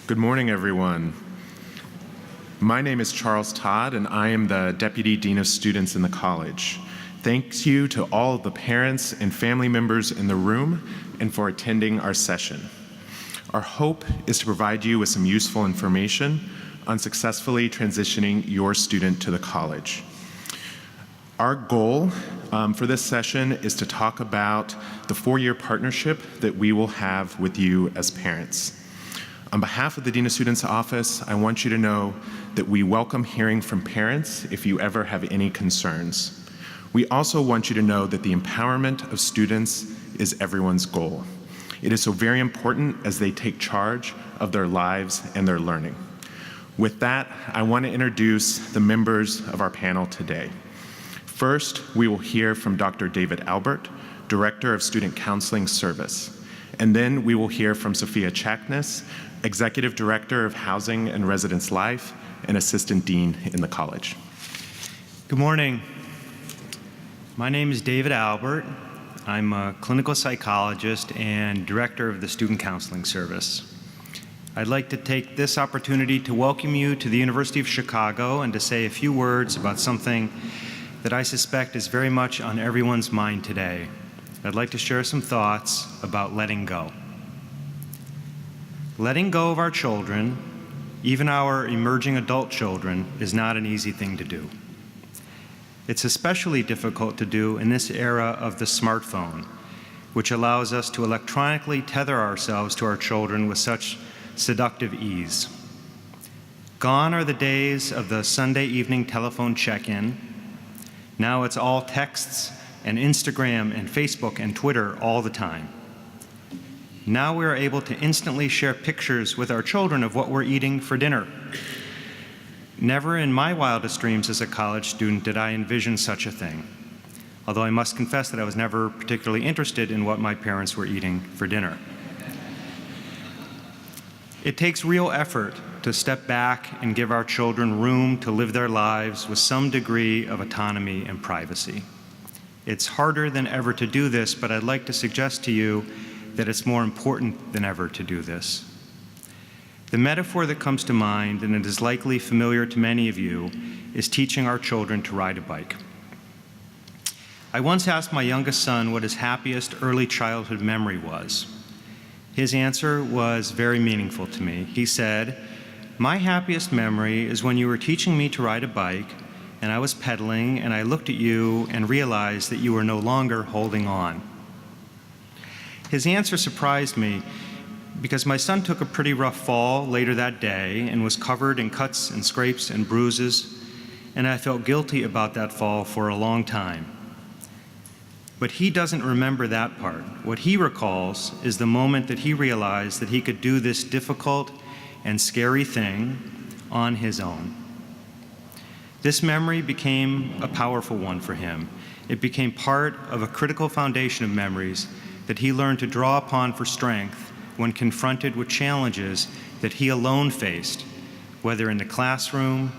Good morning, everyone. My name is Charles Todd, and I am the Deputy Dean of Students in the college. Thank you to all of the parents and family members in the room and for attending our session. Our hope is to provide you with some useful information on successfully transitioning your student to the college. Our goal for this session is to talk about the 4-year partnership that we will have with you as parents. On behalf of the Dean of Students Office, I want you to know that we welcome hearing from parents if you ever have any concerns. We also want you to know that the empowerment of students is everyone's goal. It is so very important as they take charge of their lives and their learning. With that, I want to introduce the members of our panel today. First, we will hear from Dr. David Albert, Director of Student Counseling Service. And then we will hear from Sophia Chaknis, Executive Director of Housing and Residence Life and Assistant Dean in the college. Good morning. My name is David Albert. I'm a clinical psychologist and Director of the Student Counseling Service. I'd like to take this opportunity to welcome you to the University of Chicago and to say a few words about something that I suspect is very much on everyone's mind today. I'd like to share some thoughts about letting go. Letting go of our children, even our emerging adult children, is not an easy thing to do. It's especially difficult to do in this era of the smartphone, which allows us to electronically tether ourselves to our children with such seductive ease. Gone are the days of the Sunday evening telephone check-in. Now it's all texts and Instagram and Facebook and Twitter all the time. Now we are able to instantly share pictures with our children of what we're eating for dinner. Never in my wildest dreams as a college student did I envision such a thing, although I must confess that I was never particularly interested in what my parents were eating for dinner. It takes real effort to step back and give our children room to live their lives with some degree of autonomy and privacy. It's harder than ever to do this, but I'd like to suggest to you that it's more important than ever to do this. The metaphor that comes to mind, and it is likely familiar to many of you, is teaching our children to ride a bike. I once asked my youngest son what his happiest early childhood memory was. His answer was very meaningful to me. He said, "My happiest memory is when you were teaching me to ride a bike, and I was pedaling, and I looked at you and realized that you were no longer holding on." His answer surprised me because my son took a pretty rough fall later that day and was covered in cuts and scrapes and bruises, and I felt guilty about that fall for a long time. But he doesn't remember that part. What he recalls is the moment that he realized that he could do this difficult and scary thing on his own. This memory became a powerful one for him. It became part of a critical foundation of memories that he learned to draw upon for strength when confronted with challenges that he alone faced, whether in the classroom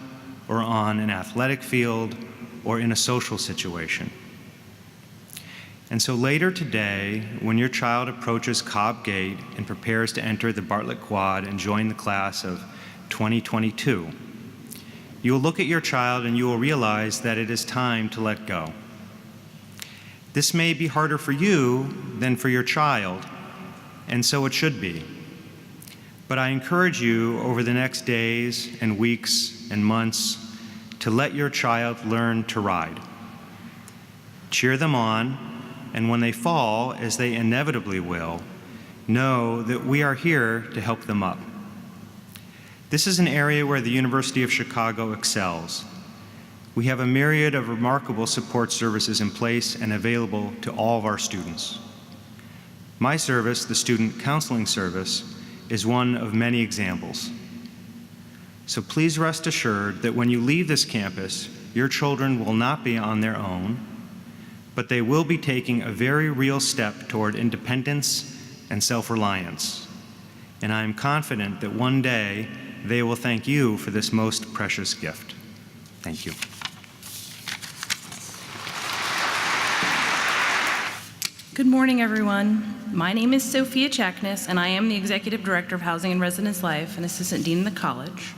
or on an athletic field or in a social situation. And so later today, when your child approaches Cobb Gate and prepares to enter the Bartlett Quad and join the class of 2022, you will look at your child and you will realize that it is time to let go. This may be harder for you than for your child, and so it should be. But I encourage you over the next days and weeks and months to let your child learn to ride. Cheer them on, and when they fall, as they inevitably will, know that we are here to help them up. This is an area where the University of Chicago excels. We have a myriad of remarkable support services in place and available to all of our students. My service, the Student Counseling Service, is one of many examples. So please rest assured that when you leave this campus, your children will not be on their own, but they will be taking a very real step toward independence and self-reliance. And I am confident that one day they will thank you for this most precious gift. Thank you. Good morning, everyone. My name is Sophia Chaknis, and I am the Executive Director of Housing and Residence Life and Assistant Dean in the college.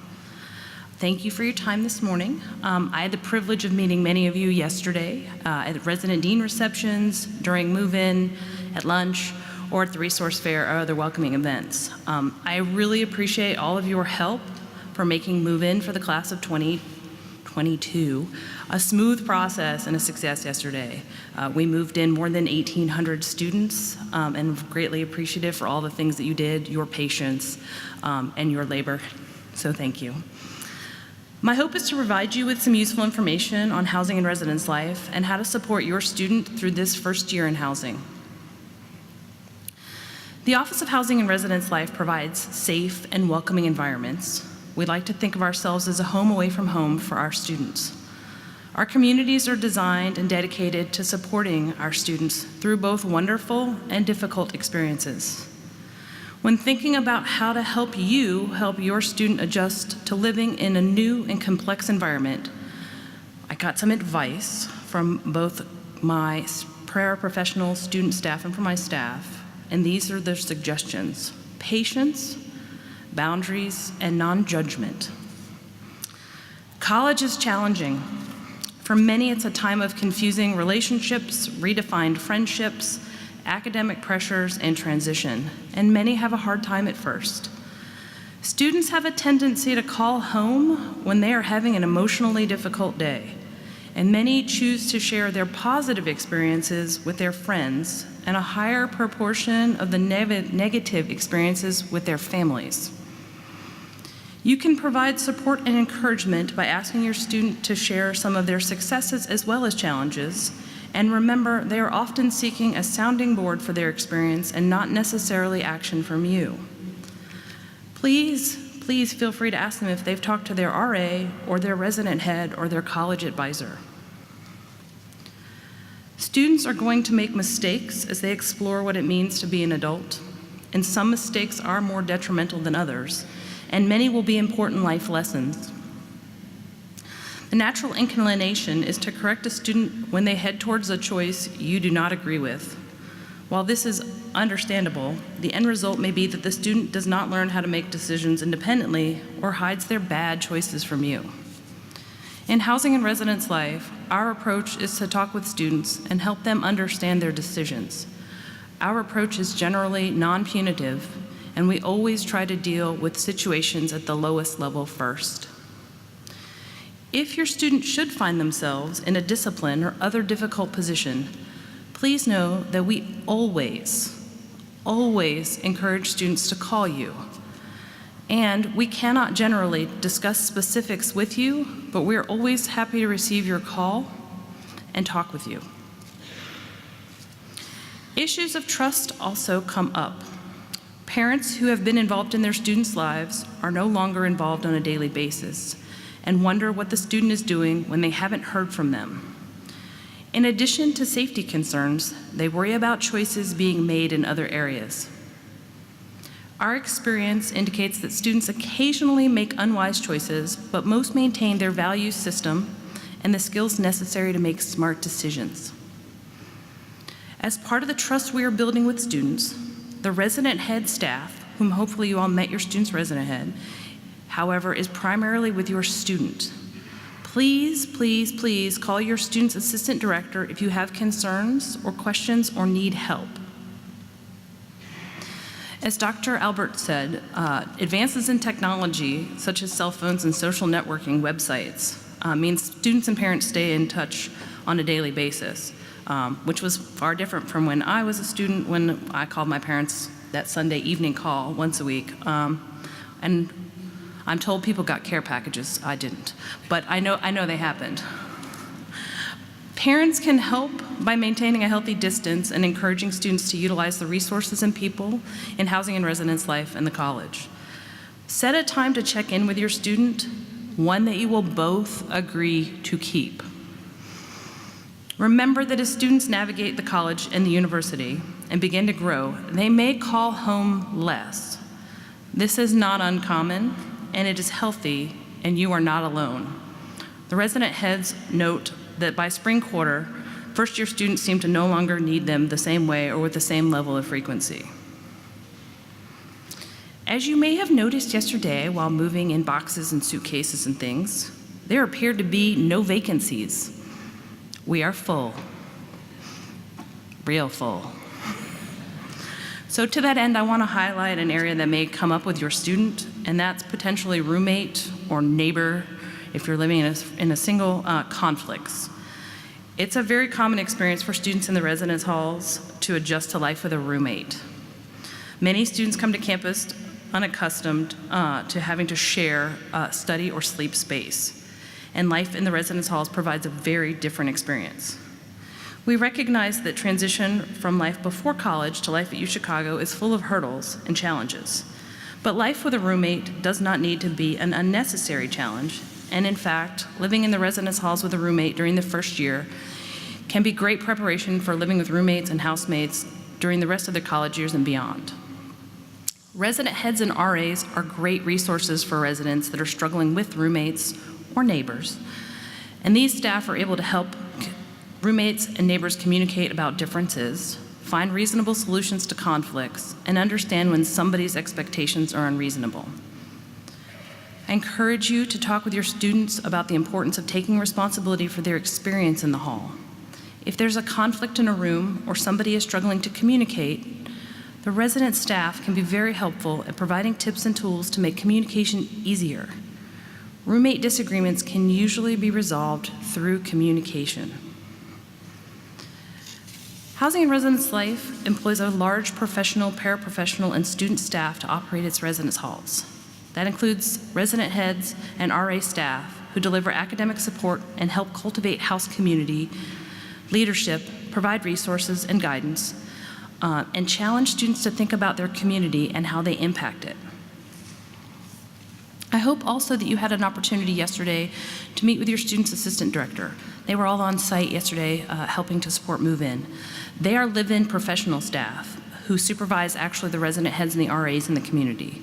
Thank you for your time this morning. I had the privilege of meeting many of you yesterday at resident dean receptions, during move-in, at lunch, or at the resource fair or other welcoming events. I really appreciate all of your help for making move-in for the class of 2022 a smooth process and a success yesterday. We moved in more than 1,800 students, and greatly appreciative for all the things that you did, your patience, and your labor, so thank you. My hope is to provide you with some useful information on housing and residence life and how to support your student through this first year in housing. The Office of Housing and Residence Life provides safe and welcoming environments. We like to think of ourselves as a home away from home for our students. Our communities are designed and dedicated to supporting our students through both wonderful and difficult experiences. When thinking about how to help your student adjust to living in a new and complex environment, I got some advice from both my paraprofessional student staff and from my staff, and these are their suggestions: patience, boundaries, and non-judgment. College is challenging. For many, it's a time of confusing relationships, redefined friendships, academic pressures, and transition, and many have a hard time at first. Students have a tendency to call home when they are having an emotionally difficult day, and many choose to share their positive experiences with their friends and a higher proportion of the negative experiences with their families. You can provide support and encouragement by asking your student to share some of their successes as well as challenges, and remember, they are often seeking a sounding board for their experience and not necessarily action from you. Please feel free to ask them if they've talked to their RA or their resident head or their college advisor. Students are going to make mistakes as they explore what it means to be an adult, and some mistakes are more detrimental than others, and many will be important life lessons. The natural inclination is to correct a student when they head towards a choice you do not agree with. While this is understandable, the end result may be that the student does not learn how to make decisions independently or hides their bad choices from you. In housing and residence life, our approach is to talk with students and help them understand their decisions. Our approach is generally non-punitive, and we always try to deal with situations at the lowest level first. If your student should find themselves in a discipline or other difficult position, please know that we always encourage students to call you. And we cannot generally discuss specifics with you, but we're always happy to receive your call and talk with you. Issues of trust also come up. Parents who have been involved in their students' lives are no longer involved on a daily basis and wonder what the student is doing when they haven't heard from them. In addition to safety concerns, they worry about choices being made in other areas. Our experience indicates that students occasionally make unwise choices, but most maintain their value system and the skills necessary to make smart decisions. As part of the trust we are building with students, the resident head staff, whom hopefully you all met your student's resident head, however, is primarily with your student. Please call your student's assistant director if you have concerns or questions or need help. As Dr. Albert said, advances in technology, such as cell phones and social networking websites, means students and parents stay in touch on a daily basis. Which was far different from when I was a student, when I called my parents that Sunday evening call once a week. And I'm told people got care packages. I didn't, but I know they happened. Parents can help by maintaining a healthy distance and encouraging students to utilize the resources and people in housing and residence life in the college. Set a time to check in with your student, one that you will both agree to keep. Remember that as students navigate the college and the university and begin to grow, they may call home less. This is not uncommon, and it is healthy, and you are not alone. The resident heads note that by spring quarter, first-year students seem to no longer need them the same way or with the same level of frequency. As you may have noticed yesterday while moving in boxes and suitcases and things, there appeared to be no vacancies. We are full, real full. So to that end, I want to highlight an area that may come up with your student, and that's potentially roommate or neighbor if you're living in a single conflicts. It's a very common experience for students in the residence halls to adjust to life with a roommate. Many students come to campus unaccustomed to having to share study or sleep space, and life in the residence halls provides a very different experience. We recognize that transition from life before college to life at UChicago is full of hurdles and challenges, but life with a roommate does not need to be an unnecessary challenge, and in fact, living in the residence halls with a roommate during the first year can be great preparation for living with roommates and housemates during the rest of their college years and beyond. Resident heads and RAs are great resources for residents that are struggling with roommates or neighbors, and these staff are able to help roommates and neighbors communicate about differences, find reasonable solutions to conflicts, and understand when somebody's expectations are unreasonable. I encourage you to talk with your students about the importance of taking responsibility for their experience in the hall. If there's a conflict in a room or somebody is struggling to communicate, the resident staff can be very helpful at providing tips and tools to make communication easier. Roommate disagreements can usually be resolved through communication. Housing and Residence Life employs a large professional, paraprofessional, and student staff to operate its residence halls. That includes resident heads and RA staff who deliver academic support and help cultivate house community, leadership, provide resources and guidance, and challenge students to think about their community and how they impact it. I hope also that you had an opportunity yesterday to meet with your student's assistant director. They were all on site yesterday helping to support move-in. They are live-in professional staff who supervise actually the resident heads and the RAs in the community.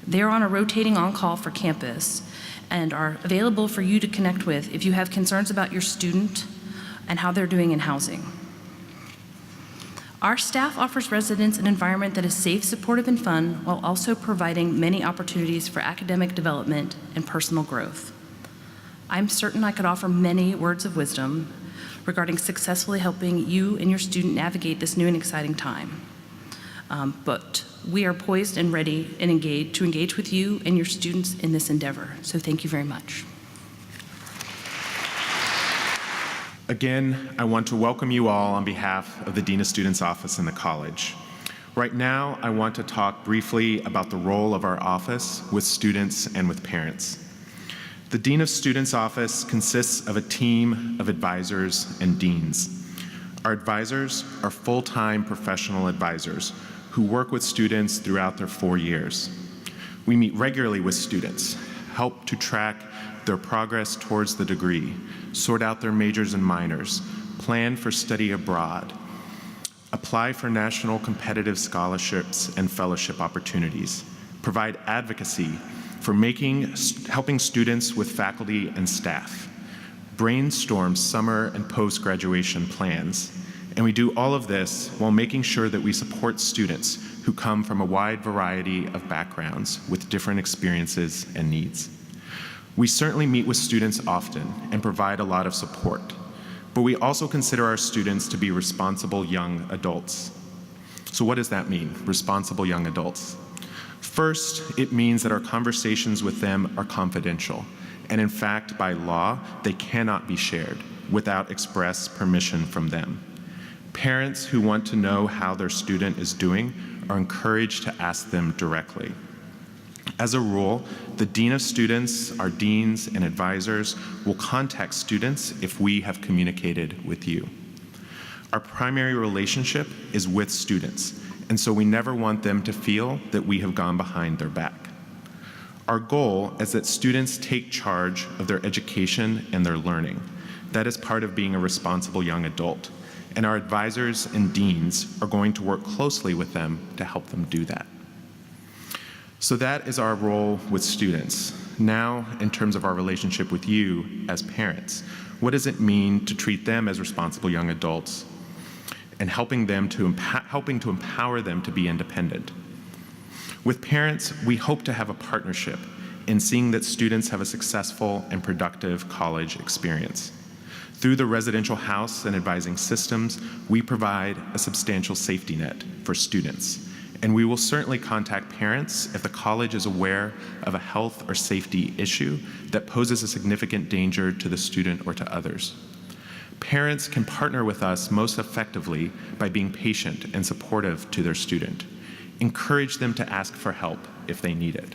They're on a rotating on-call for campus and are available for you to connect with if you have concerns about your student and how they're doing in housing. Our staff offers residents an environment that is safe, supportive, and fun, while also providing many opportunities for academic development and personal growth. I'm certain I could offer many words of wisdom regarding successfully helping you and your student navigate this new and exciting time. But we are poised and ready and to engage with you and your students in this endeavor. So thank you very much. Again, I want to welcome you all on behalf of the Dean of Students Office in the college. Right now, I want to talk briefly about the role of our office with students and with parents. The Dean of Students Office consists of a team of advisors and deans. Our advisors are full-time professional advisors who work with students throughout their 4 years. We meet regularly with students, help to track their progress towards the degree, sort out their majors and minors, plan for study abroad, apply for national competitive scholarships and fellowship opportunities, provide advocacy for helping students with faculty and staff, brainstorm summer and post-graduation plans, and we do all of this while making sure that we support students who come from a wide variety of backgrounds with different experiences and needs. We certainly meet with students often and provide a lot of support, but we also consider our students to be responsible young adults. So what does that mean, responsible young adults? First, it means that our conversations with them are confidential, and in fact, by law, they cannot be shared without express permission from them. Parents who want to know how their student is doing are encouraged to ask them directly. As a rule, the Dean of Students, our deans and advisors, will contact students if we have communicated with you. Our primary relationship is with students, and so we never want them to feel that we have gone behind their back. Our goal is that students take charge of their education and their learning. That is part of being a responsible young adult, and our advisors and deans are going to work closely with them to help them do that. So that is our role with students. Now, in terms of our relationship with you as parents, what does it mean to treat them as responsible young adults and helping to empower them to be independent? With parents, we hope to have a partnership in seeing that students have a successful and productive college experience. Through the residential house and advising systems, we provide a substantial safety net for students, and we will certainly contact parents if the college is aware of a health or safety issue that poses a significant danger to the student or to others. Parents can partner with us most effectively by being patient and supportive to their student. Encourage them to ask for help if they need it.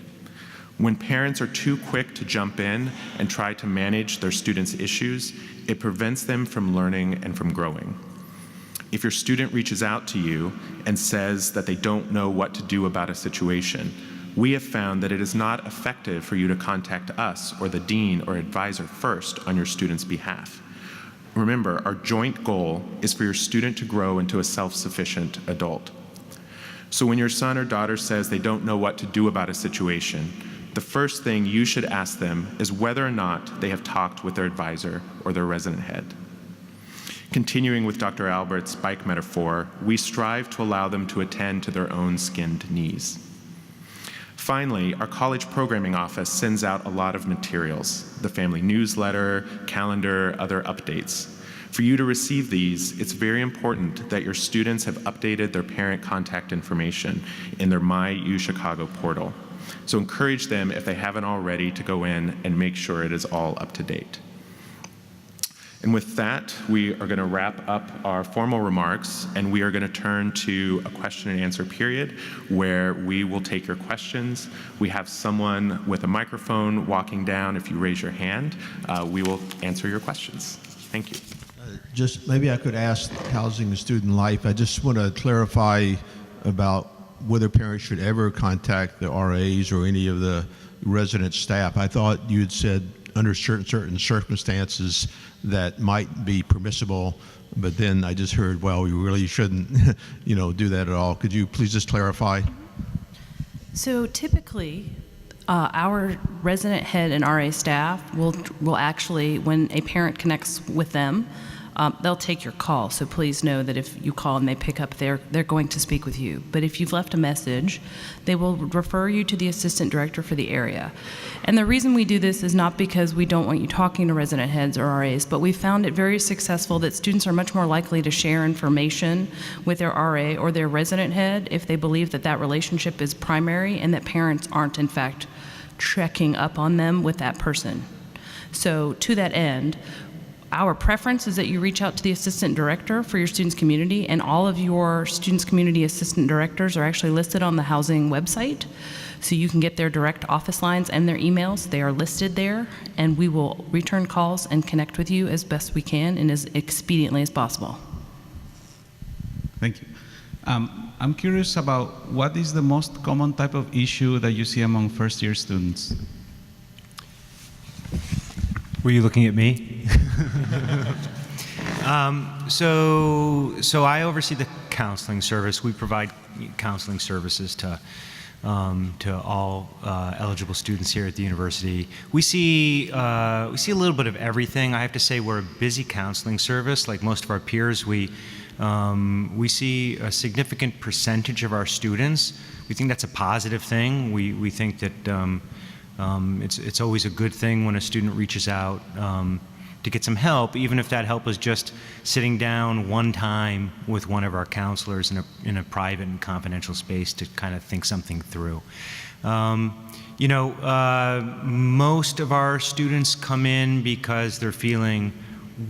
When parents are too quick to jump in and try to manage their students' issues, it prevents them from learning and from growing. If your student reaches out to you and says that they don't know what to do about a situation, we have found that it is not effective for you to contact us or the dean or advisor first on your student's behalf. Remember, our joint goal is for your student to grow into a self-sufficient adult. So when your son or daughter says they don't know what to do about a situation, the first thing you should ask them is whether or not they have talked with their advisor or their resident head. Continuing with Dr. Albert's bike metaphor, we strive to allow them to attend to their own skinned knees. Finally, our college programming office sends out a lot of materials, the family newsletter, calendar, other updates. For you to receive these, it's very important that your students have updated their parent contact information in their My UChicago portal. So encourage them, if they haven't already, to go in and make sure it is all up to date. And with that, we are going to wrap up our formal remarks, and we are going to turn to a question and answer period where we will take your questions. We have someone with a microphone walking down. If you raise your hand, we will answer your questions. Thank you. Just maybe I could ask Housing and Student Life. I just want to clarify about whether parents should ever contact the RAs or any of the resident staff. I thought you had said under certain circumstances that might be permissible, but then I just heard, well, you really shouldn't, do that at all. Could you please just clarify? So typically, our resident head and RA staff will actually, when a parent connects with them, they'll take your call. So please know that if you call and they pick up, they're going to speak with you. But if you've left a message, they will refer you to the assistant director for the area. And the reason we do this is not because we don't want you talking to resident heads or RAs, but we found it very successful that students are much more likely to share information with their RA or their resident head if they believe that that relationship is primary and that parents aren't, in fact, checking up on them with that person. So to that end, our preference is that you reach out to the assistant director for your student's community, and all of your student's community assistant directors are actually listed on the housing website. So you can get their direct office lines and their emails. They are listed there, and we will return calls and connect with you as best we can and as expediently as possible. Thank you. I'm curious about what is the most common type of issue that you see among first-year students? Were you looking at me? So I oversee the counseling service. We provide counseling services to all eligible students here at the university. We see a little bit of everything. I have to say we're a busy counseling service. Like most of our peers, we see a significant percentage of our students. We think that's a positive thing. We think that it's always a good thing when a student reaches out to get some help, even if that help is just sitting down one time with one of our counselors in a private and confidential space to kind of think something through. Most of our students come in because they're feeling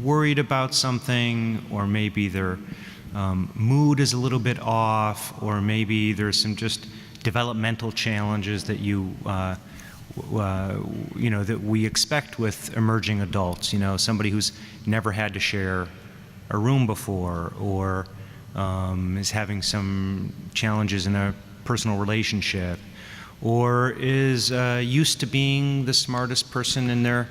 worried about something, or maybe their mood is a little bit off, or maybe there's some just developmental challenges that that we expect with emerging adults. Somebody who's never had to share a room before, or is having some challenges in a personal relationship, or is used to being the smartest person in their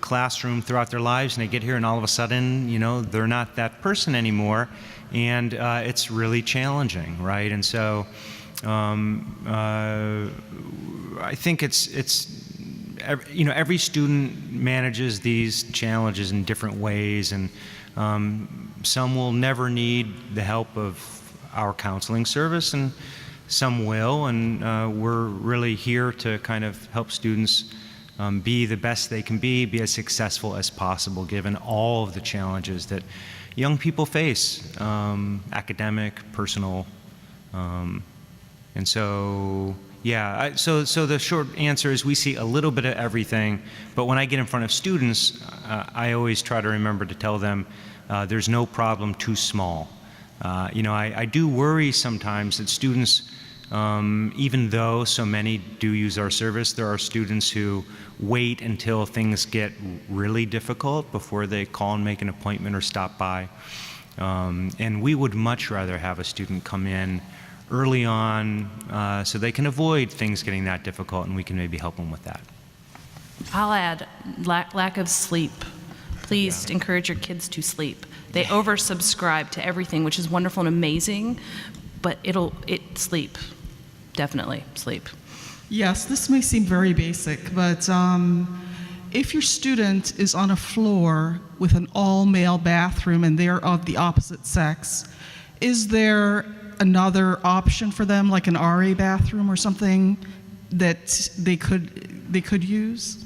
classroom throughout their lives, and they get here and all of a sudden, they're not that person anymore, and it's really challenging, right? And so I think it's every student manages these challenges in different ways, and some will never need the help of our counseling service, and some will, and we're really here to kind of help students be the best they can be as successful as possible, given all of the challenges that young people face, academic, personal, and so, yeah, so the short answer is we see a little bit of everything, but when I get in front of students, I always try to remember to tell them there's no problem too small. I do worry sometimes that students, even though so many do use our service, there are students who wait until things get really difficult before they call and make an appointment or stop by. And we would much rather have a student come in early on so they can avoid things getting that difficult, and we can maybe help them with that. I'll add lack of sleep. Please encourage your kids to sleep. They oversubscribe to everything, which is wonderful and amazing, but sleep, definitely sleep. Yes, this may seem very basic, but if your student is on a floor with an all-male bathroom and they're of the opposite sex, is there another option for them, like an RA bathroom or something that they could use?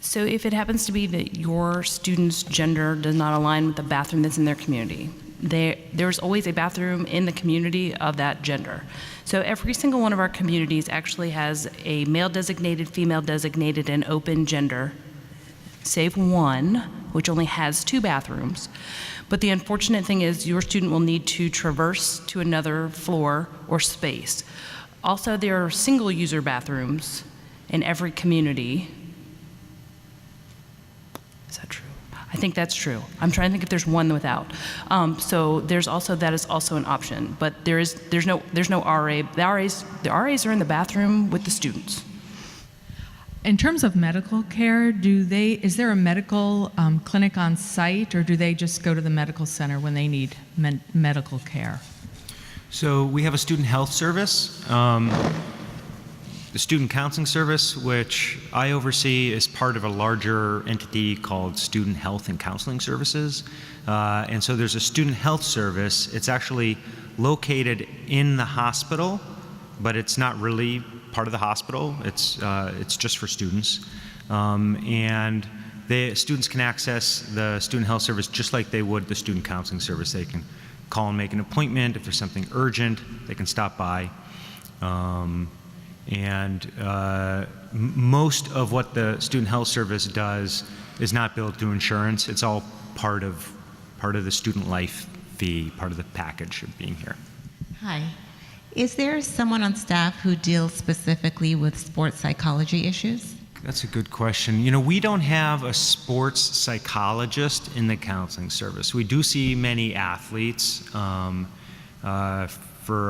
So if it happens to be that your student's gender does not align with the bathroom that's in their community, there's always a bathroom in the community of that gender. So every single one of our communities actually has a male designated, female designated, and open gender, save one, which only has 2 bathrooms. But the unfortunate thing is your student will need to traverse to another floor or space. Also, there are single user bathrooms in every community. Is that true? I think that's true. I'm trying to think if there's one without. So there's also, that is also an option, but there's no RA. The RAs are in the bathroom with the students. In terms of medical care, is there a medical clinic on site, or do they just go to the medical center when they need medical care? So we have a student health service. The student counseling service, which I oversee, is part of a larger entity called Student Health and Counseling Services. And so there's a student health service. It's actually located in the hospital, but it's not really part of the hospital. It's just for students. And the students can access the student health service just like they would the student counseling service. They can call and make an appointment. If there's something urgent, they can stop by. Most of what the student health service does is not billed through insurance. It's all part of the student life fee, part of the package of being here. Hi. Is there someone on staff who deals specifically with sports psychology issues? That's a good question. We don't have a sports psychologist in the counseling service. We do see many athletes for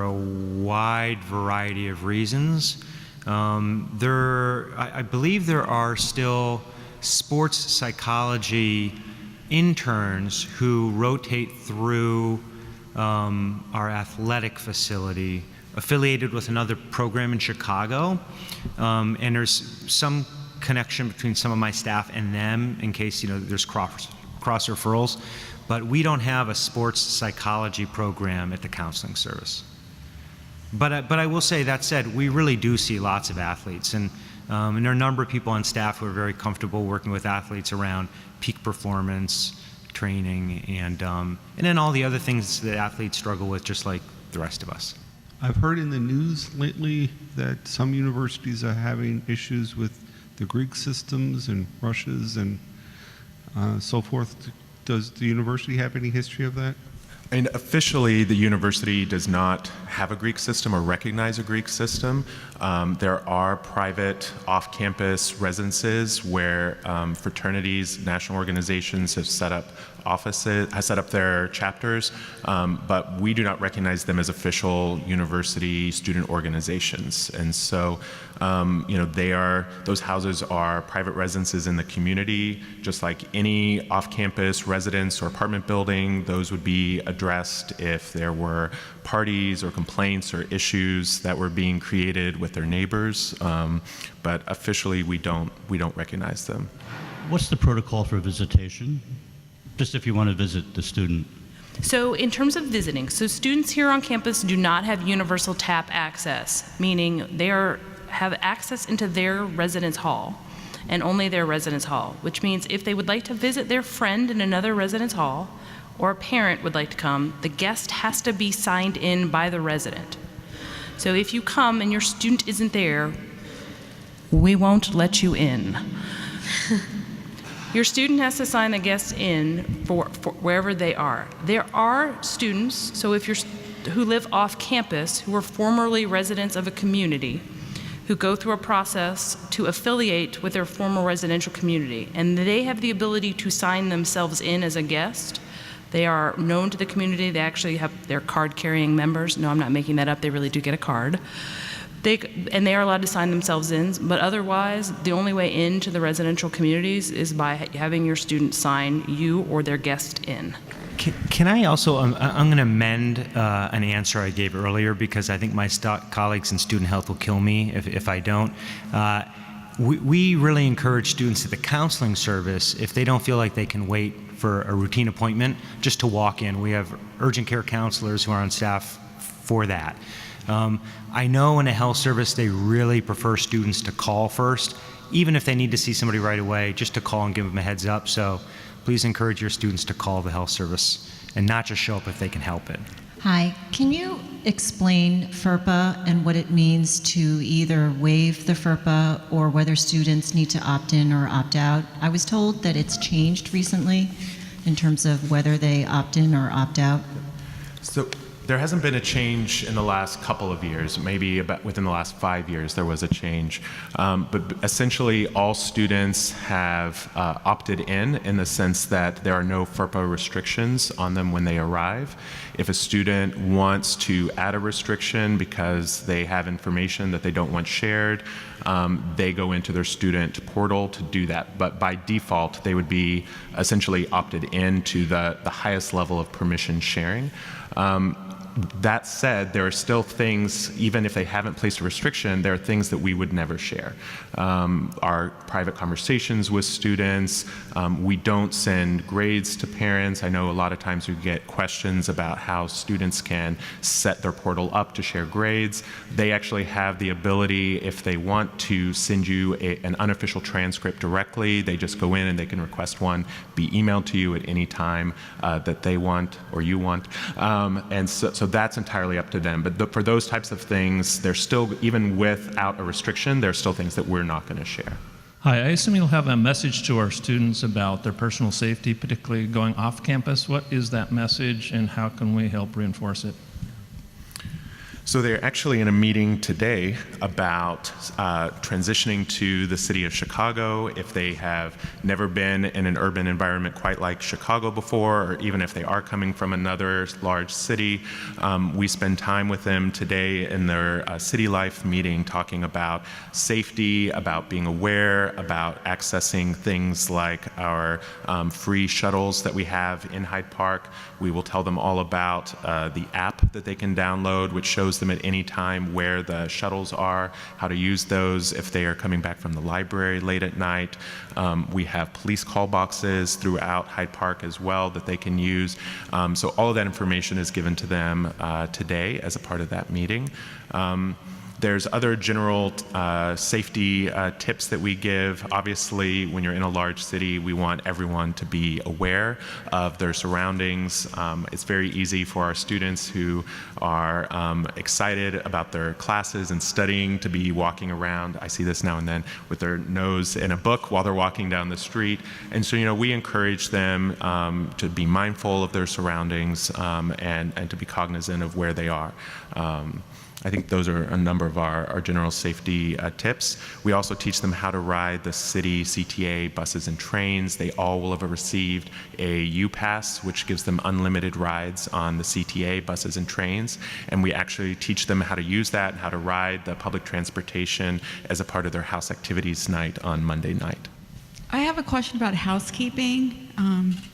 a wide variety of reasons. I believe there are still sports psychology interns who rotate through our athletic facility, affiliated with another program in Chicago, and there's some connection between some of my staff and them in case there's cross referrals, but we don't have a sports psychology program at the counseling service. But I will say, that said, we really do see lots of athletes, and there are a number of people on staff who are very comfortable working with athletes around peak performance, training, and then all the other things that athletes struggle with, just like the rest of us. I've heard in the news lately that some universities are having issues with the Greek systems and Russia's and so forth. Does the university have any history of that? And officially, the university does not have a Greek system or recognize a Greek system. There are private off-campus residences where fraternities, national organizations have set up their chapters, but we do not recognize them as official university student organizations. And so, those houses are private residences in the community, just like any off-campus residence or apartment building. Those would be a addressed if there were parties or complaints or issues that were being created with their neighbors, but officially we don't recognize them. What's the protocol for visitation? Just if you want to visit the student. So in terms of visiting, so students here on campus do not have universal tap access, meaning they have access into their residence hall and only their residence hall, which means if they would like to visit their friend in another residence hall or a parent would like to come, the guest has to be signed in by the resident. So if you come and your student isn't there, we won't let you in. Your student has to sign the guest in for wherever they are. There are students, so if who live off campus, who are formerly residents of a community, who go through a process to affiliate with their former residential community, and they have the ability to sign themselves in as a guest. They are known to the community. They actually they're card-carrying members. No, I'm not making that up. They really do get a card. And they are allowed to sign themselves in, but otherwise, the only way into the residential communities is by having your student sign you or their guest in. Can I also, I'm going to amend an answer I gave earlier because I think my colleagues in student health will kill me if I don't. We really encourage students at the counseling service, if they don't feel like they can wait for a routine appointment, just to walk in. We have urgent care counselors who are on staff for that. I know in a health service they really prefer students to call first, even if they need to see somebody right away, just to call and give them a heads up. So please encourage your students to call the health service and not just show up if they can help it. Hi, can you explain FERPA and what it means to either waive the FERPA or whether students need to opt in or opt out? I was told that it's changed recently in terms of whether they opt in or opt out. So there hasn't been a change in the last couple of years. Maybe about within the last 5 years there was a change. But essentially all students have opted in the sense that there are no FERPA restrictions on them when they arrive. If a student wants to add a restriction because they have information that they don't want shared, they go into their student portal to do that. But by default, they would be essentially opted in to the highest level of permission sharing. That said, there are still things, even if they haven't placed a restriction, there are things that we would never share. Our private conversations with students, we don't send grades to parents. I know a lot of times we get questions about how students can set their portal up to share grades. They actually have the ability, if they want to send you an unofficial transcript directly, they just go in and they can request one, be emailed to you at any time that they want or you want. And so that's entirely up to them. But for those types of things, there's still, even without a restriction, there's still things that we're not going to share. Hi, I assume you'll have a message to our students about their personal safety, particularly going off campus. What is that message and how can we help reinforce it? So they're actually in a meeting today about transitioning to the city of Chicago if they have never been in an urban environment quite like Chicago before, or even if they are coming from another large city. We spend time with them today in their city life meeting talking about safety, about being aware, about accessing things like our free shuttles that we have in Hyde Park. We will tell them all about the app that they can download, which shows them at any time where the shuttles are, how to use those if they are coming back from the library late at night. We have police call boxes throughout Hyde Park as well that they can use. So all of that information is given to them today as a part of that meeting. There's other general safety tips that we give. Obviously, when you're in a large city, we want everyone to be aware of their surroundings. It's very easy for our students who are excited about their classes and studying to be walking around. I see this now and then with their nose in a book while they're walking down the street. And so, we encourage them to be mindful of their surroundings and to be cognizant of where they are. I think those are a number of our general safety tips. We also teach them how to ride the city CTA buses and trains. They all will have received a U-Pass, which gives them unlimited rides on the CTA buses and trains. And we actually teach them how to use that and how to ride the public transportation as a part of their house activities night on Monday night. I have a question about housekeeping.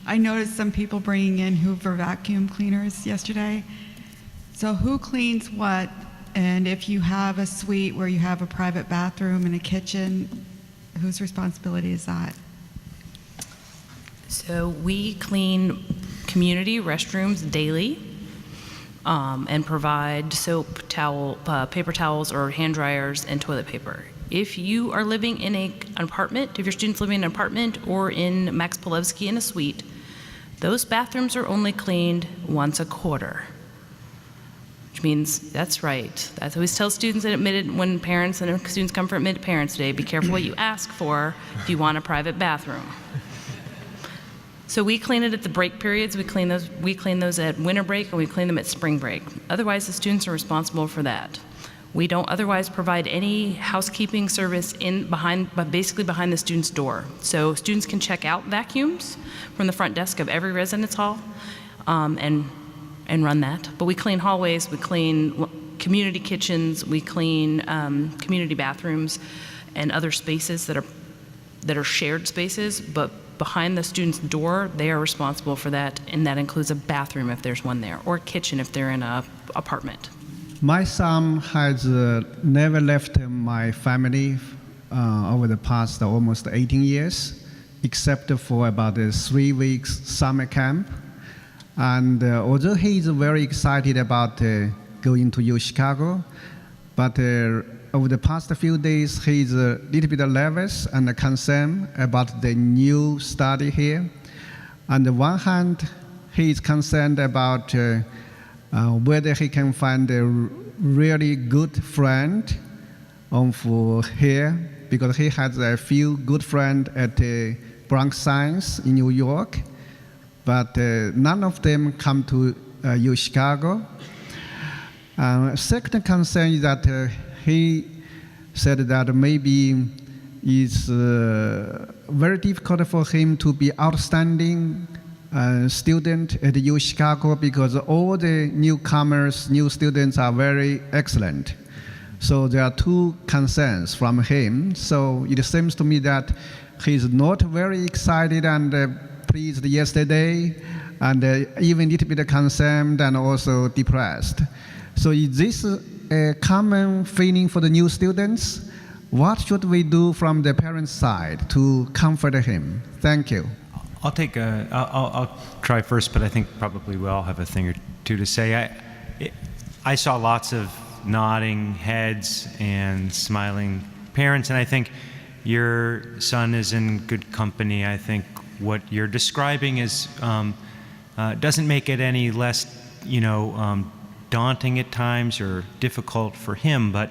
I noticed some people bringing in Hoover vacuum cleaners yesterday. So who cleans what? And if you have a suite where you have a private bathroom and a kitchen, whose responsibility is that? So we clean community restrooms daily and provide soap, paper towels, or hand dryers and toilet paper. If you are living in an apartment, if your student's living in an apartment or in Max Polewski in a suite, those bathrooms are only cleaned once a quarter. Which means, that's right. I always tell students at admitted, when parents and students come for admitted parents day, be careful what you ask for if you want a private bathroom. So we clean it at the break periods. We clean those at winter break, and we clean them at spring break. Otherwise, the students are responsible for that. We don't otherwise provide any housekeeping service basically behind the student's door. So students can check out vacuums from the front desk of every residence hall and run that. But we clean hallways, we clean community kitchens, we clean community bathrooms and other spaces that are shared spaces. But behind the student's door, they are responsible for that, and that includes a bathroom if there's one there, or a kitchen if they're in an apartment. My son has never left my family over the past almost 18 years, except for about 3 weeks summer camp. And although he is very excited about going to UChicago, but over the past few days, he's a little bit nervous and concerned about the new study here. On the one hand, he is concerned about whether he can find a really good friend here, because he has a few good friends at Bronx Science in New York, but none of them come to UChicago. Second concern is that he said that maybe it's very difficult for him to be outstanding student at UChicago because all the newcomers, new students are very excellent. So there are two concerns from him. So it seems to me that he's not very excited and pleased yesterday, and even a little bit concerned and also depressed. So is this a common feeling for the new students? What should we do from the parents' side to comfort him? Thank you. I'll try first, but I think probably we all have a thing or two to say. I saw lots of nodding heads and smiling parents, and I think your son is in good company. I think what you're describing is doesn't make it any less, daunting at times or difficult for him, but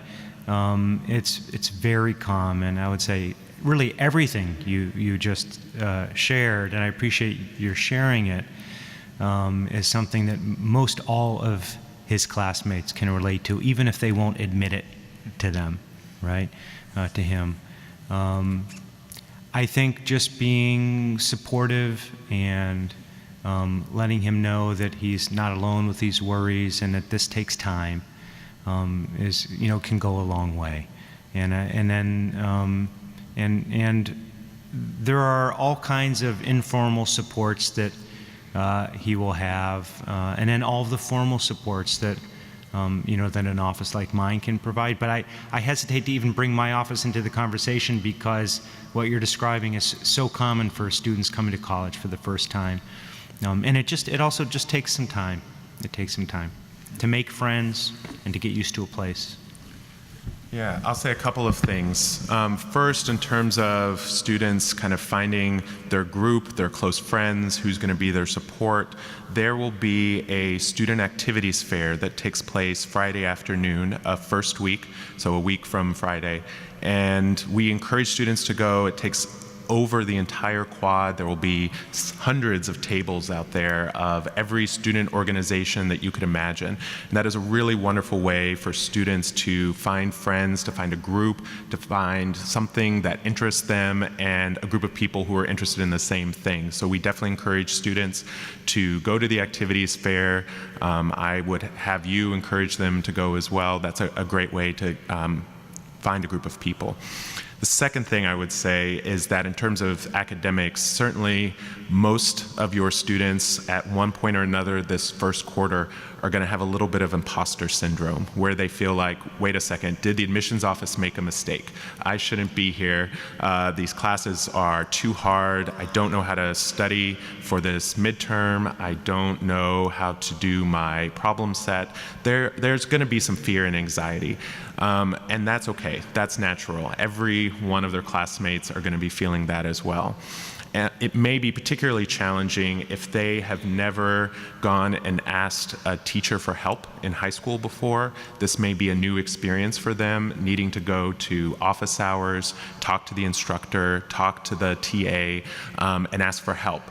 it's very common. I would say really everything you just shared, and I appreciate your sharing it, is something that most all of his classmates can relate to, even if they won't admit it to them, right, to him. I think just being supportive and letting him know that he's not alone with these worries and that this takes time can go a long way. And there are all kinds of informal supports that he will have, and then all of the formal supports that that an office like mine can provide. But I hesitate to even bring my office into the conversation because what you're describing is so common for students coming to college for the first time. And it also just takes some time. It takes some time to make friends and to get used to a place. Yeah, I'll say a couple of things. First, in terms of students kind of finding their group, their close friends, who's going to be their support, there will be a student activities fair that takes place Friday afternoon of first week, so a week from Friday. And we encourage students to go. It takes over the entire quad. There will be hundreds of tables out there of every student organization that you could imagine. And that is a really wonderful way for students to find friends, to find a group, to find something that interests them and a group of people who are interested in the same thing. So we definitely encourage students to go to the activities fair. I would have you encourage them to go as well. That's a great way to find a group of people. The second thing I would say is that in terms of academics, certainly most of your students at one point or another this first quarter are going to have a little bit of imposter syndrome where they feel like, wait a second, did the admissions office make a mistake? I shouldn't be here. These classes are too hard. I don't know how to study for this midterm. I don't know how to do my problem set. There's going to be some fear and anxiety. And that's okay. That's natural. Every one of their classmates are going to be feeling that as well. And it may be particularly challenging if they have never gone and asked a teacher for help in high school before. This may be a new experience for them, needing to go to office hours, talk to the instructor, talk to the TA, and ask for help.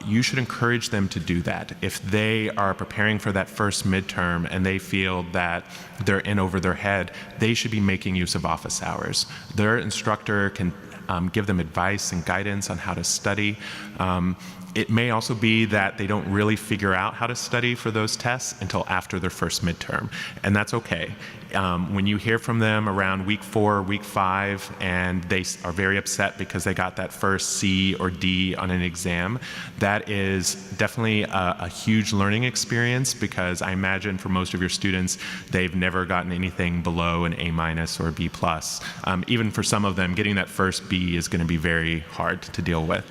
You should encourage them to do that. If they are preparing for that first midterm and they feel that they're in over their head, they should be making use of office hours. Their instructor can give them advice and guidance on how to study. It may also be that they don't really figure out how to study for those tests until after their first midterm, and that's okay. When you hear from them around week 4 or week 5 and they are very upset because they got that first C or D on an exam, that is definitely a huge learning experience, because I imagine for most of your students, they've never gotten anything below an A- or a B+. Even for some of them, getting that first B is going to be very hard to deal with.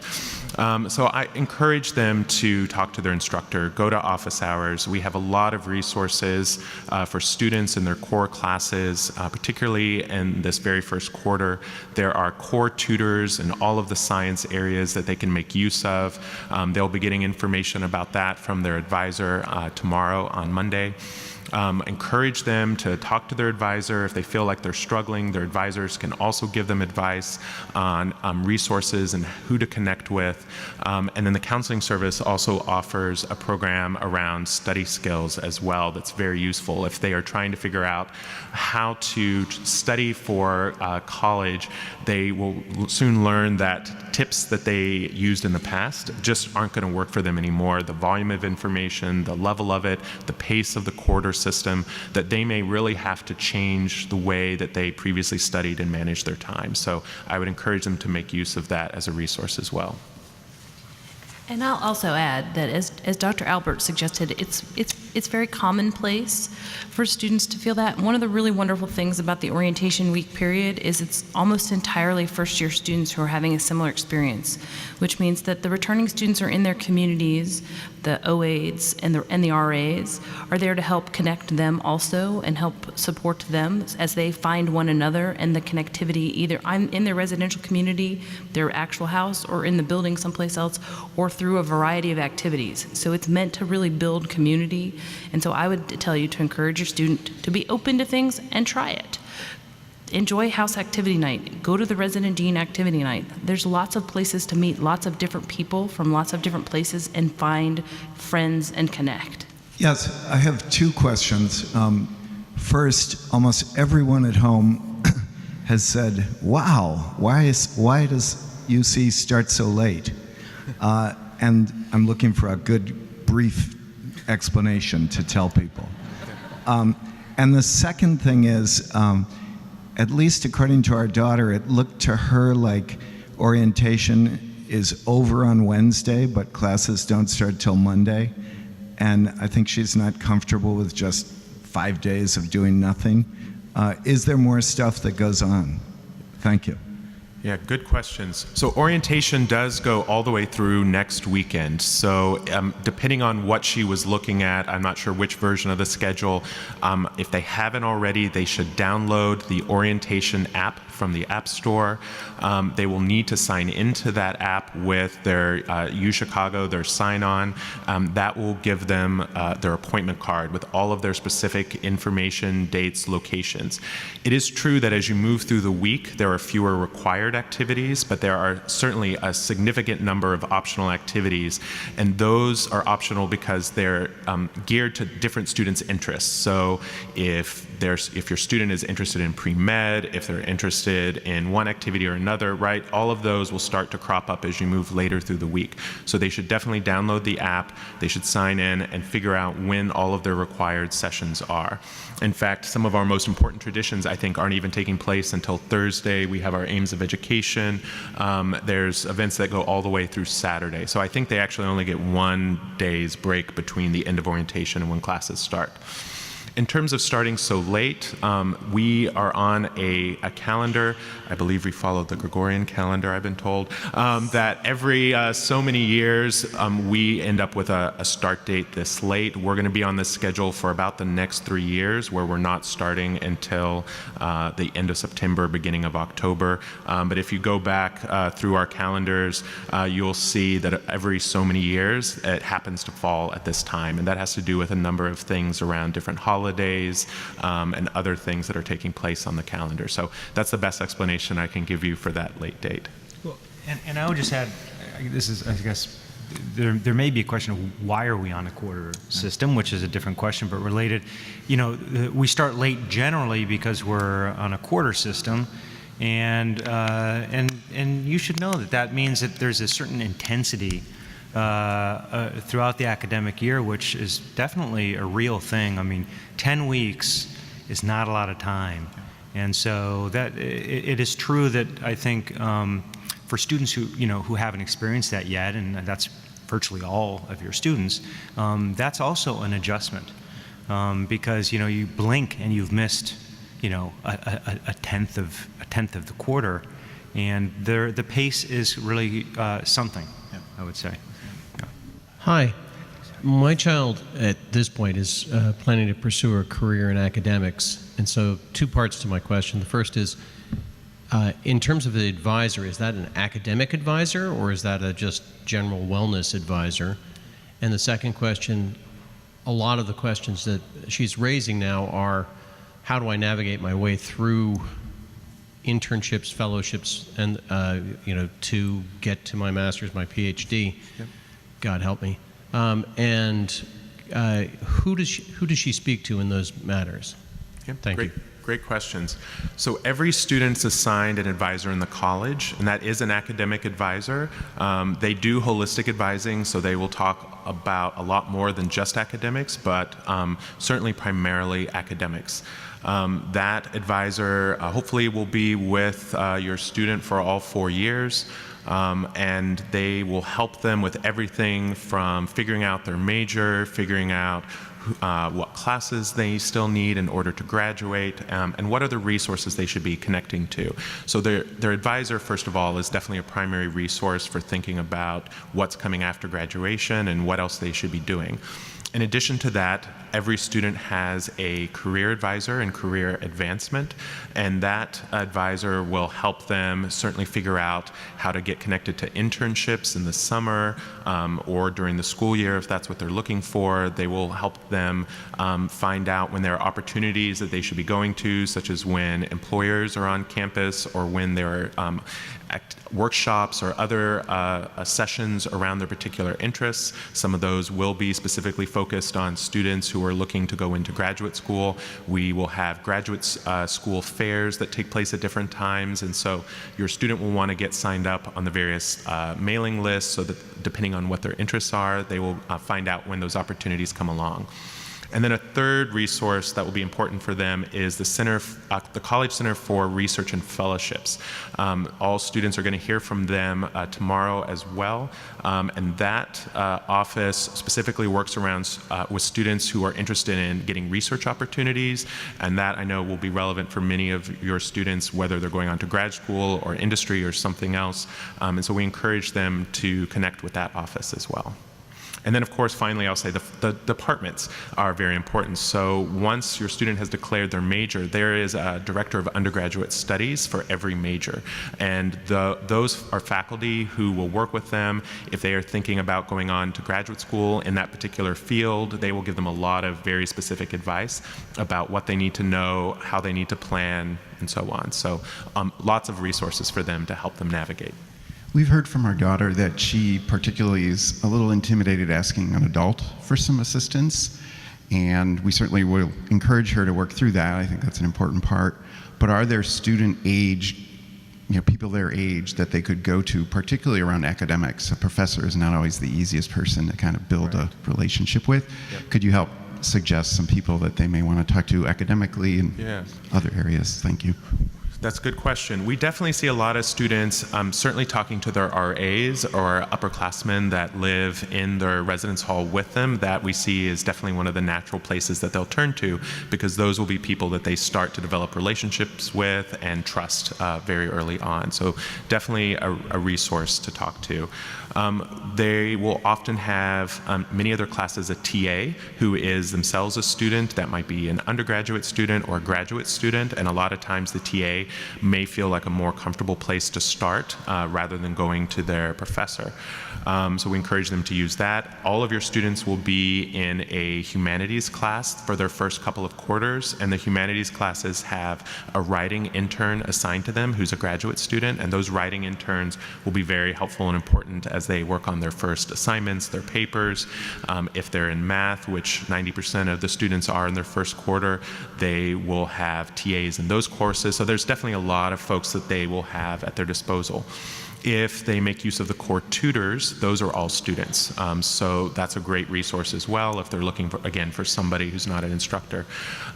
So I encourage them to talk to their instructor, go to office hours. We have a lot of resources for students in their core classes, particularly in this very first quarter. There are core tutors in all of the science areas that they can make use of. They'll be getting information about that from their advisor tomorrow on Monday. Encourage them to talk to their advisor. If they feel like they're struggling, their advisors can also give them advice on resources and who to connect with. And then the counseling service also offers a program around study skills as well that's very useful. If they are trying to figure out how to study for college, they will soon learn that tips that they used in the past just aren't going to work for them anymore. The volume of information, the level of it, the pace of the quarter system, that they may really have to change the way that they previously studied and managed their time. So I would encourage them to make use of that as a resource as well. And I'll also add that, as Dr. Albert suggested, it's very commonplace for students to feel that. One of the really wonderful things about the orientation week period is it's almost entirely first-year students who are having a similar experience, which means that the returning students are in their communities. The OAIDs and the RAs are there to help connect them also and help support them as they find one another, and the connectivity, either I'm in their residential community, their actual house, or in the building someplace else, or through a variety of activities. So it's meant to really build community. And so I would tell you to encourage your student to be open to things and try it. Enjoy house activity night. Go to the resident dean activity night. There's lots of places to meet lots of different people from lots of different places and find friends and connect. Yes, I have 2 questions. First, almost everyone at home has said, wow, why does UC start so late? And I'm looking for a good, brief explanation to tell people. And the second thing is, at least according to our daughter, it looked to her like orientation is over on Wednesday, but classes don't start till Monday. And I think she's not comfortable with just 5 days of doing nothing. Is there more stuff that goes on? Thank you. Yeah, good questions. So orientation does go all the way through next weekend. So depending on what she was looking at, I'm not sure which version of the schedule. If they haven't already, they should download the orientation app from the App Store. They will need to sign into that app with their UChicago, their sign-on. That will give them their appointment card with all of their specific information, dates, locations. It is true that as you move through the week, there are fewer required required activities, but there are certainly a significant number of optional activities, and those are optional because they're geared to different students' interests. So if your student is interested in pre-med, if they're interested in one activity or another, right, all of those will start to crop up as you move later through the week. So they should definitely download the app, they should sign in and figure out when all of their required sessions are. In fact, some of our most important traditions, I think, aren't even taking place until Thursday. We have our Aims of Education. There's events that go all the way through Saturday. So I think they actually only get 1 day's break between the end of orientation and when classes start. In terms of starting so late, we are on a calendar. I believe we follow the Gregorian calendar, I've been told, that every so many years we end up with a start date this late. We're going to be on this schedule for about the next 3 years, where we're not starting until the end of September, beginning of October. But if you go back through our calendars, you'll see that every so many years it happens to fall at this time. And that has to do with a number of things around different holidays and other things that are taking place on the calendar. So that's the best explanation I can give you for that late date. Well, and I would just add, this is, I guess, there may be a question of why are we on a quarter system, which is a different question, but related. You know, we start late generally because we're on a quarter system, and you should know that means that there's a certain intensity throughout the academic year, which is definitely a real thing. I mean, 10 weeks is not a lot of time. And so that it is true that I think for students who haven't experienced that yet, and that's virtually all of your students, that's also an adjustment because you blink and you've missed a tenth of the quarter, and the pace is really something. I would say. Hi. My child at this point is planning to pursue a career in academics, and so 2 parts to my question. The first is, in terms of the advisor, is that an academic advisor or is that a just general wellness advisor? And the second question, a lot of the questions that she's raising now are, how do I navigate my way through internships, fellowships, and to get to my master's, my PhD? Yep. God help me. Who does she speak to in those matters? Yep. Thank you. Great questions. So every student's assigned an advisor in the college, and that is an academic advisor. They do holistic advising, so they will talk about a lot more than just academics, but certainly primarily academics. That advisor hopefully will be with your student for all 4 years. And they will help them with everything from figuring out their major, figuring out what classes they still need in order to graduate, and what are the resources they should be connecting to. So their advisor, first of all, is definitely a primary resource for thinking about what's coming after graduation and what else they should be doing. In addition to that, every student has a career advisor and career advancement, and that advisor will help them certainly figure out how to get connected to internships in the summer or during the school year if that's what they're looking for. They will help them find out when there are opportunities that they should be going to, such as when employers are on campus or when there are workshops or other sessions around their particular interests. Some of those will be specifically focused on students who are looking to go into graduate school. We will have graduate school fairs that take place at different times, and so your student will want to get signed up on the various mailing lists so that depending on what their interests are, they will find out when those opportunities come along. And then a third resource that will be important for them is the College Center for Research and Fellowships. All students are going to hear from them tomorrow as well. And that office specifically works around with students who are interested in getting research opportunities. And that I know will be relevant for many of your students, whether they're going on to grad school or industry or something else. And so we encourage them to connect with that office as well. And then, of course, finally, I'll say the departments are very important. So once your student has declared their major, there is a director of undergraduate studies for every major. And those are faculty who will work with them. If they are thinking about going on to graduate school in that particular field, they will give them a lot of very specific advice about what they need to know, how they need to plan, and so on. So lots of resources for them to help them navigate. We've heard from our daughter that she particularly is a little intimidated asking an adult for some assistance, and we certainly will encourage her to work through that. I think that's an important part. But are there student age, people their age that they could go to, particularly around academics? A professor is not always the easiest person to kind of build a relationship with. Yep. Could you help suggest some people that they may want to talk to academically and other areas? Thank you. That's a good question. We definitely see a lot of students certainly talking to their RAs or upperclassmen that live in their residence hall with them. That we see is definitely one of the natural places that they'll turn to, because those will be people that they start to develop relationships with and trust very early on. So definitely a resource to talk to. They will often have many of their classes a TA who is themselves a student. That might be an undergraduate student or a graduate student, and a lot of times the TA may feel like a more comfortable place to start rather than going to their professor. So we encourage them to use that. All of your students will be in a humanities class for their first couple of quarters, and the humanities classes have a writing intern assigned to them who's a graduate student, and those writing interns will be very helpful and important as they work on their first assignments, their papers. If they're in math, which 90% of the students are in their first quarter, they will have TAs in those courses. So there's definitely a lot of folks that they will have at their disposal. If they make use of the core tutors, those are all students. So that's a great resource as well if they're looking for, again, for somebody who's not an instructor.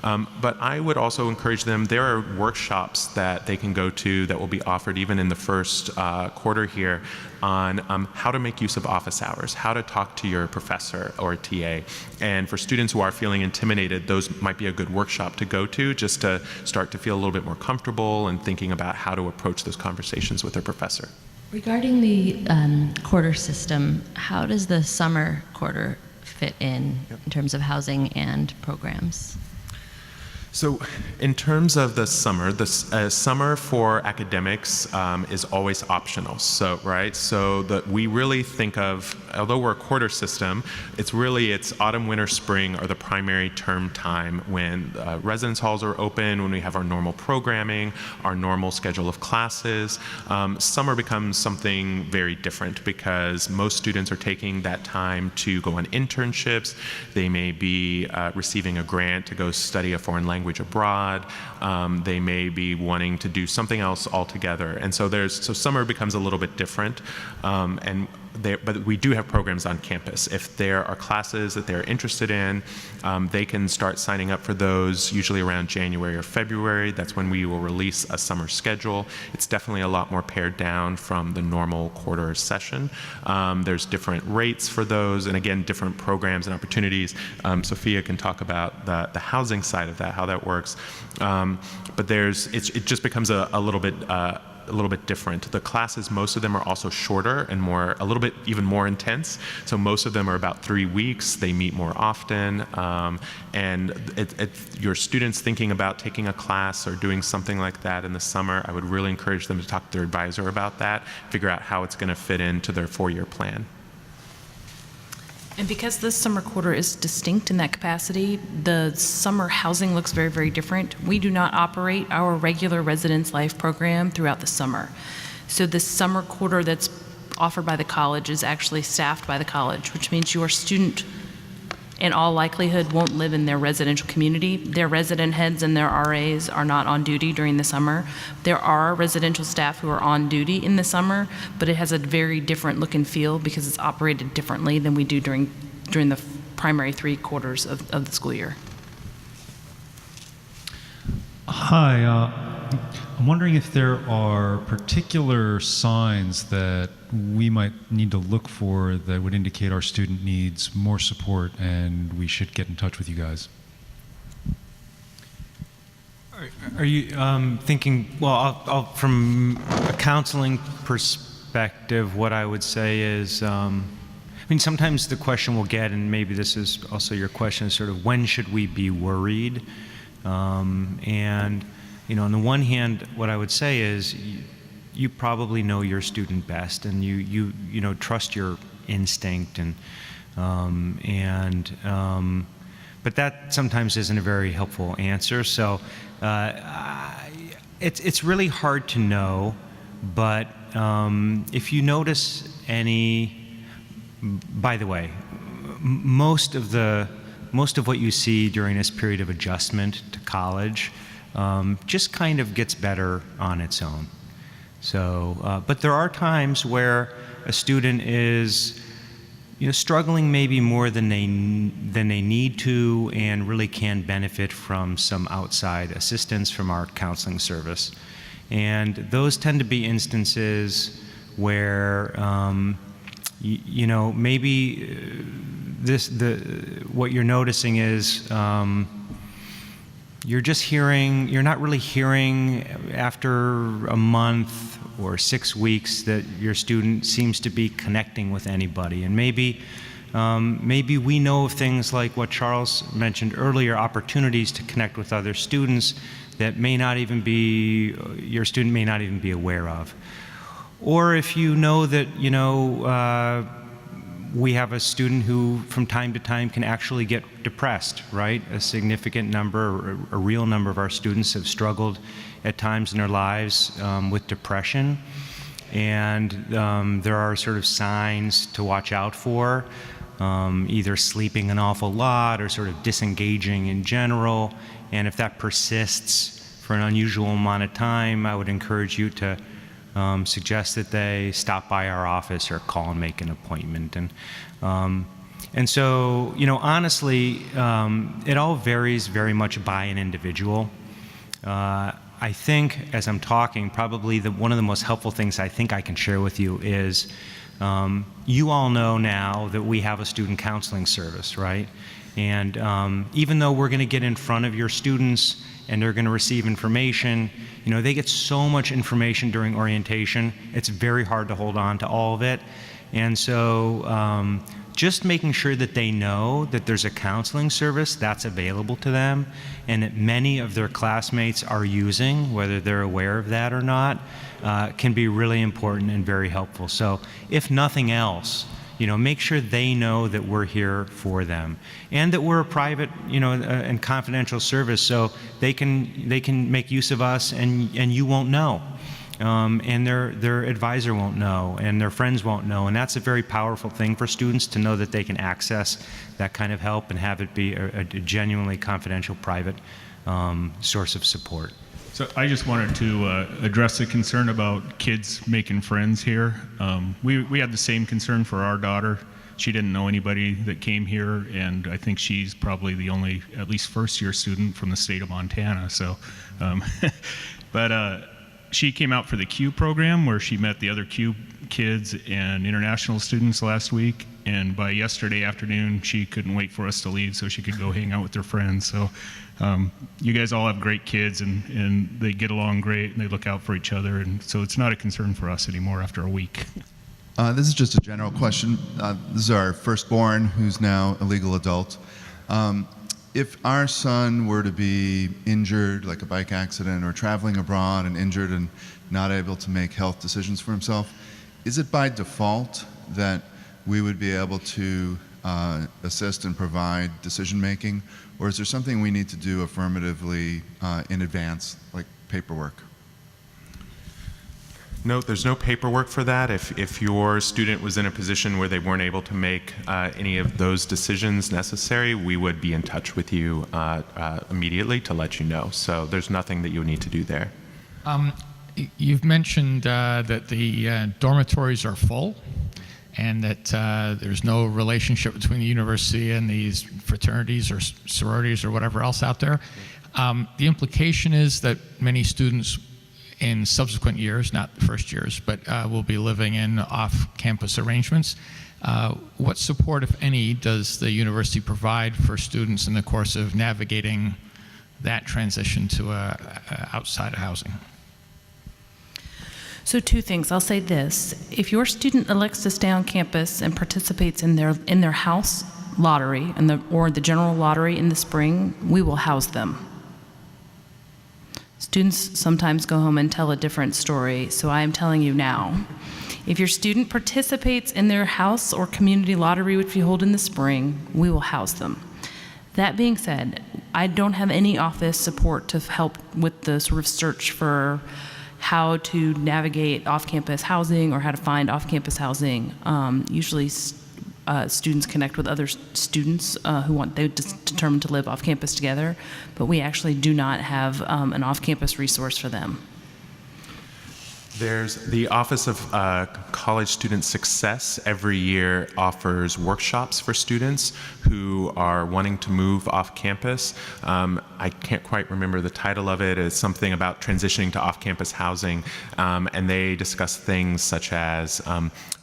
But I would also encourage them, there are workshops that they can go to that will be offered even in the first quarter here on how to make use of office hours, how to talk to your professor or TA. And for students who are feeling intimidated, those might be a good workshop to go to just to start to feel a little bit more comfortable and thinking about how to approach those conversations with their professor. Regarding the quarter system, how does the summer quarter fit in terms of housing and programs? So in terms of the summer for academics is always optional. So, right? So we really think of, although we're a quarter system, it's autumn, winter, spring are the primary term time when residence halls are open, when we have our normal programming, our normal schedule of classes. Summer becomes something very different because most students are taking that time to go on internships. They may be receiving a grant to go study a foreign language abroad. They may be wanting to do something else altogether. And so summer becomes a little bit different. But we do have programs on campus. If there are classes that they're interested in, they can start signing up for those usually around January or February. That's when we will release a summer schedule. It's definitely a lot more pared down from the normal quarter session. There's different rates for those, and again, different programs and opportunities. Sophia can talk about the housing side of that, how that works. But it just becomes a little bit different. The classes, most of them are also shorter and a little bit even more intense. So most of them are about 3 weeks. They meet more often. And your students thinking about taking a class or doing something like that in the summer, I would really encourage them to talk to their advisor about that, figure out how it's going to fit into their 4-year plan. And because this summer quarter is distinct in that capacity, the summer housing looks very, very different. We do not operate our regular residence life program throughout the summer. So the summer quarter that's offered by the college is actually staffed by the college, which means your student in all likelihood won't live in their residential community. Their resident heads and their RAs are not on duty during the summer. There are residential staff who are on duty in the summer, but it has a very different look and feel because it's operated differently than we do during the primary 3 quarters of the school year. Hi, I'm wondering if there are particular signs that we might need to look for that would indicate our student needs more support and we should get in touch with you guys. Are you thinking, well, from a counseling perspective, what I would say is mean, sometimes the question we'll get, and maybe this is also your question, is sort of when should we be worried? And, you know, on the one hand, what I would say is you probably know your student best, and you know, trust your instinct, and but that sometimes isn't a very helpful answer. So it's really hard to know, but if you notice any, by the way, most of what you see during this period of adjustment to college just kind of gets better on its own. So, but there are times where a student is, you know, struggling maybe more than they need to, and really can benefit from some outside assistance from our counseling service. And those tend to be instances where, you know, maybe what you're noticing is you're not really hearing after a month or 6 weeks that your student seems to be connecting with anybody. And maybe we know of things like what Charles mentioned earlier, opportunities to connect with other students that your student may not even be aware of. Or if you know that, you know, we have a student who from time to time can actually get depressed, right? A significant number, a real number of our students have struggled at times in their lives with depression. And there are sort of signs to watch out for, either sleeping an awful lot or sort of disengaging in general. And if that persists for an unusual amount of time, I would encourage you to suggest that they stop by our office or call and make an appointment. And so, you know, honestly, it all varies very much by an individual. I think, as I'm talking, probably one of the most helpful things I think I can share with you is you all know now that we have a student counseling service, right? And even though we're going to get in front of your students and they're going to receive information, you know, they get so much information during orientation, it's very hard to hold on to all of it. And so just making sure that they know that there's a counseling service that's available to them and that many of their classmates are using, whether they're aware of that or not, can be really important and very helpful. So if nothing else, you know, make sure they know that we're here for them, and that we're a private, you know, and confidential service, so they can make use of us, and you won't know, and their advisor won't know, and their friends won't know, and that's a very powerful thing for students to know that they can access that kind of help and have it be a genuinely confidential, private source of support. So I just wanted to address the concern about kids making friends here. We had the same concern for our daughter. She didn't know anybody that came here, and I think she's probably the only, at least first-year student from the state of Montana. So, but she came out for the Q program where she met the other Q kids and international students last week. And by yesterday afternoon, she couldn't wait for us to leave so she could go hang out with her friends. So you guys all have great kids, and they get along great, and they look out for each other. And so it's not a concern for us anymore after a week. This is just a general question. This is our firstborn, who's now a legal adult. If our son were to be injured, like a bike accident, or traveling abroad and injured and not able to make health decisions for himself, is it by default that we would be able to assist and provide decision making, or is there something we need to do affirmatively in advance, like paperwork? No, there's no paperwork for that. If your student was in a position where they weren't able to make any of those decisions necessary, we would be in touch with you immediately to let you know. So there's nothing that you would need to do there. You've mentioned that the dormitories are full, and that there's no relationship between the university and these fraternities or sororities or whatever else out there. The implication is that many students in subsequent years, not the first years, but will be living in off-campus arrangements. What support, if any, does the university provide for students in the course of navigating that transition to outside of housing? So two things. I'll say this. If your student elects to stay on campus and participates in their house lottery or the general lottery in the spring, we will house them. Students sometimes go home and tell a different story, so I am telling you now. If your student participates in their house or community lottery, which we hold in the spring, we will house them. That being said, I don't have any office support to help with the sort of search for how to navigate off-campus housing or how to find off-campus housing. Usually students connect with other students they determine to live off-campus together, but we actually do not have an off-campus resource for them. There's the Office of College Student Success every year offers workshops for students who are wanting to move off campus. I can't quite remember the title of it. It's something about transitioning to off-campus housing, and they discuss things such as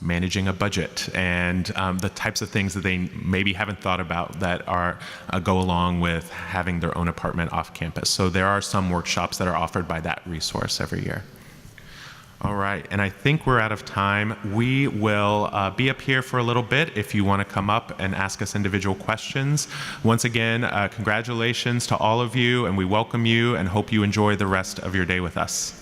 managing a budget and the types of things that they maybe haven't thought about that are go along with having their own apartment off campus. So there are some workshops that are offered by that resource every year. All right, and I think we're out of time. We will be up here for a little bit if you want to come up and ask us individual questions. Once again, congratulations to all of you, and we welcome you and hope you enjoy the rest of your day with us.